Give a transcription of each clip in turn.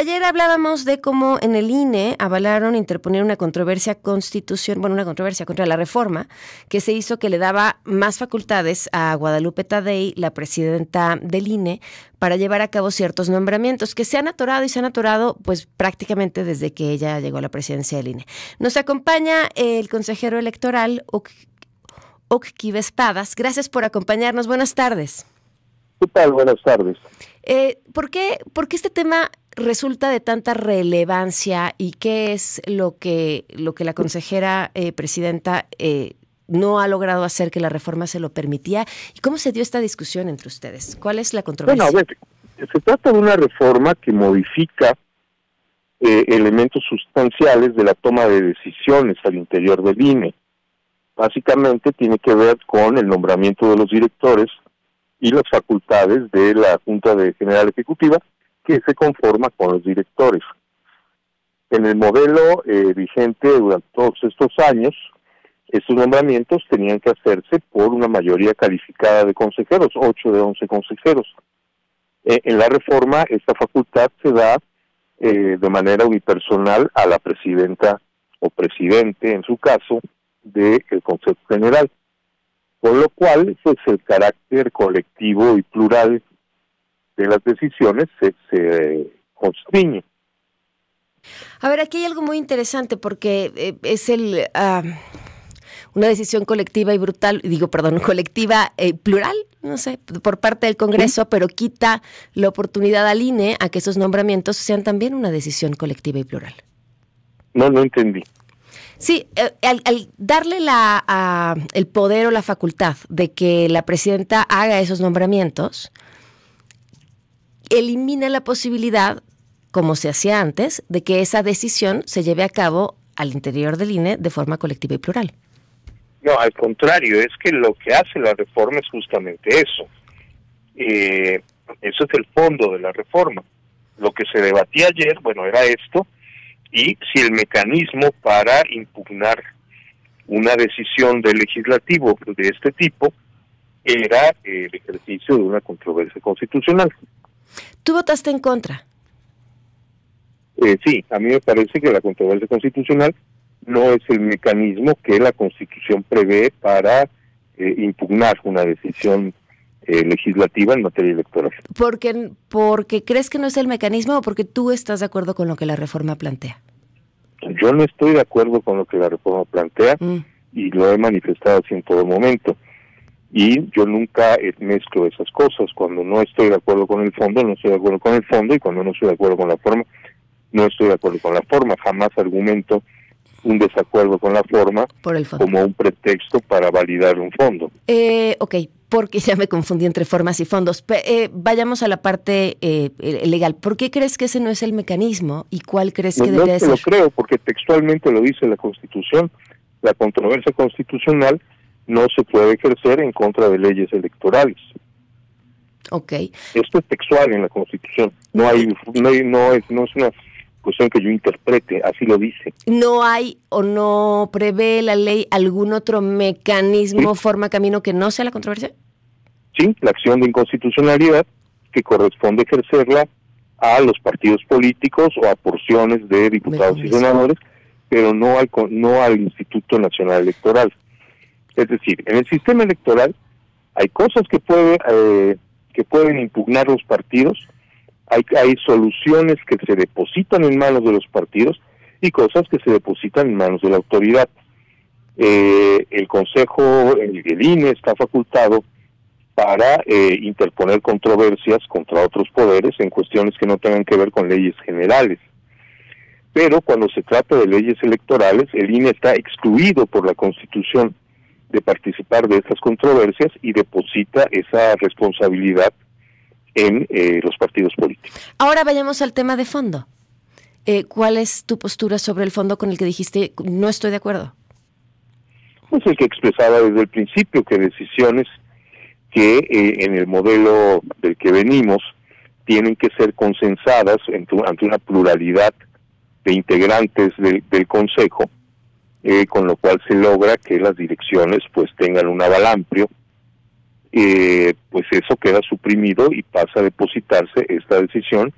ayer hablábamos de cómo en el INE avalaron interponer una controversia contra la reforma que se hizo, que le daba más facultades a Guadalupe Taddei, la presidenta del INE, para llevar a cabo ciertos nombramientos que se han atorado pues prácticamente desde que ella llegó a la presidencia del INE. Nos acompaña el consejero electoral Octavio Espadas. Gracias por acompañarnos. Buenas tardes. ¿Qué tal? Buenas tardes. ¿Por qué este tema resulta de tanta relevancia y qué es lo que la consejera presidenta no ha logrado hacer que la reforma se lo permitía? ¿Y cómo se dio esta discusión entre ustedes? ¿Cuál es la controversia? Bueno, a ver, se trata de una reforma que modifica elementos sustanciales de la toma de decisiones al interior del INE. Básicamente tiene que ver con el nombramiento de los directores y las facultades de la Junta General Ejecutiva, que se conforma con los directores. En el modelo vigente durante todos estos años, estos nombramientos tenían que hacerse por una mayoría calificada de consejeros, 8 de 11 consejeros. En la reforma, esta facultad se da de manera unipersonal a la presidenta o presidente, en su caso, del Consejo General. Con lo cual, pues el carácter colectivo y plural de las decisiones se constriñe. A ver, aquí hay algo muy interesante porque es una decisión colectiva y colectiva plural, no sé, por parte del Congreso, ¿sí? Pero quita la oportunidad al INE a que esos nombramientos sean también una decisión colectiva y plural. No entendí. Sí, al darle el poder o la facultad de que la presidenta haga esos nombramientos, elimina la posibilidad, como se hacía antes, de que esa decisión se lleve a cabo al interior del INE de forma colectiva y plural. No, al contrario, es que lo que hace la reforma es justamente eso. Eso es el fondo de la reforma. Lo que se debatía ayer, era esto, y si el mecanismo para impugnar una decisión del legislativo de este tipo era el ejercicio de una controversia constitucional. ¿Tú votaste en contra? Sí, a mí me parece que la controversia constitucional no es el mecanismo que la Constitución prevé para impugnar una decisión legislativa en materia electoral. ¿Porque crees que no es el mecanismo o porque tú estás de acuerdo con lo que la reforma plantea? Yo no estoy de acuerdo con lo que la reforma plantea y lo he manifestado así en todo momento. Y yo nunca mezclo esas cosas. Cuando no estoy de acuerdo con el fondo, no estoy de acuerdo con el fondo, y cuando no estoy de acuerdo con la forma, no estoy de acuerdo con la forma. Jamás argumento un desacuerdo con la forma como un pretexto para validar un fondo. Ok, porque ya me confundí entre formas y fondos. Vayamos a la parte legal. ¿Por qué crees que ese no es el mecanismo y cuál crees que debe ser? Yo lo creo, porque textualmente lo dice la Constitución. La controversia constitucional no se puede ejercer en contra de leyes electorales. Ok. Esto es textual en la Constitución. No es una cuestión que yo interprete, así lo dice. ¿No hay o no prevé la ley algún otro mecanismo, forma, camino que no sea la controversia? Sí, la acción de inconstitucionalidad que corresponde ejercerla a los partidos políticos o a porciones de diputados y senadores, pero no al Instituto Nacional Electoral. Es decir, en el sistema electoral hay cosas que pueden impugnar los partidos, hay soluciones que se depositan en manos de los partidos y cosas que se depositan en manos de la autoridad. El Consejo, el INE, está facultado para interponer controversias contra otros poderes en cuestiones que no tengan que ver con leyes generales. Pero cuando se trata de leyes electorales, el INE está excluido por la Constitución de participar de estas controversias y deposita esa responsabilidad en los partidos políticos. Ahora vayamos al tema de fondo. ¿Cuál es tu postura sobre el fondo con el que dijiste no estoy de acuerdo? Pues el que expresaba desde el principio, que decisiones que en el modelo del que venimos tienen que ser consensadas ante una pluralidad de integrantes del Consejo, con lo cual se logra que las direcciones pues tengan un aval amplio. Pues eso queda suprimido y pasa a depositarse esta decisión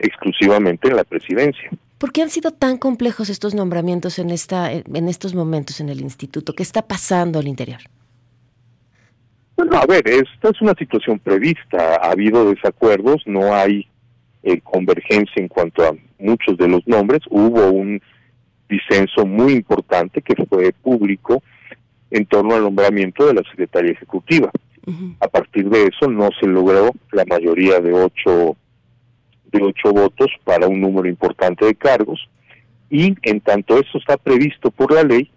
exclusivamente en la presidencia. ¿Por qué han sido tan complejos estos nombramientos en estos momentos en el instituto? ¿Qué está pasando al interior? Bueno, a ver, esta es una situación prevista, ha habido desacuerdos, no hay convergencia en cuanto a muchos de los nombres, hubo un disenso muy importante que fue público en torno al nombramiento de la secretaria ejecutiva. A partir de eso no se logró la mayoría de ocho votos para un número importante de cargos, y en tanto eso está previsto por la ley,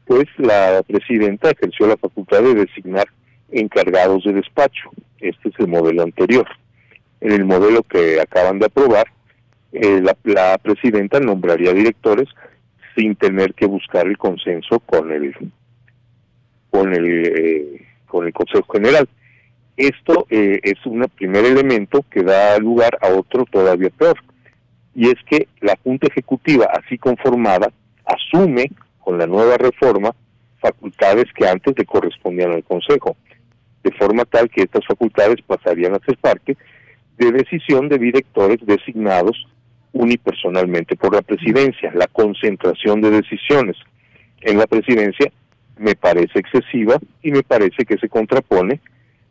pues la presidenta ejerció la facultad de designar encargados de despacho. Este es el modelo anterior. En el modelo que acaban de aprobar, la presidenta nombraría directores sin tener que buscar el consenso con el Consejo General. Esto es un primer elemento que da lugar a otro todavía peor, y es que la Junta Ejecutiva, así conformada, asume con la nueva reforma facultades que antes le correspondían al Consejo, de forma tal que estas facultades pasarían a ser parte de decisión de directores designados unipersonalmente por la presidencia. La concentración de decisiones en la presidencia me parece excesiva y me parece que se contrapone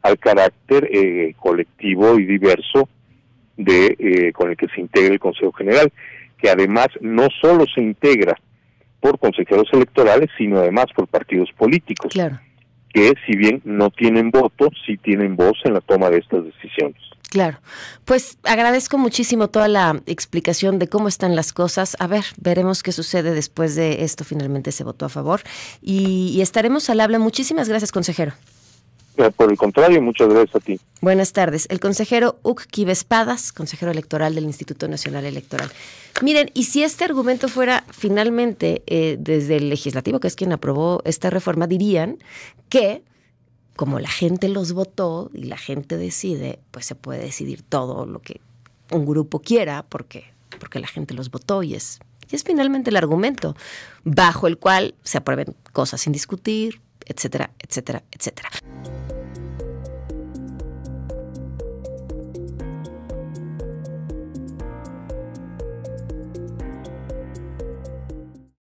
al carácter colectivo y diverso con el que se integra el Consejo General, que además no solo se integra por consejeros electorales, sino además por partidos políticos, claro, que si bien no tienen voto, sí tienen voz en la toma de estas decisiones. Claro, pues agradezco muchísimo toda la explicación de cómo están las cosas. A ver, veremos qué sucede después de esto. Finalmente se votó a favor y estaremos al habla. Muchísimas gracias, consejero. Por el contrario, muchas gracias a ti. Buenas tardes. El consejero Hug Quíves-Padas, consejero electoral del Instituto Nacional Electoral. Miren, y si este argumento fuera finalmente desde el legislativo, que es quien aprobó esta reforma, dirían que como la gente los votó y la gente decide, pues se puede decidir todo lo que un grupo quiera porque la gente los votó y es finalmente el argumento bajo el cual se aprueben cosas sin discutir, etcétera, etcétera, etcétera.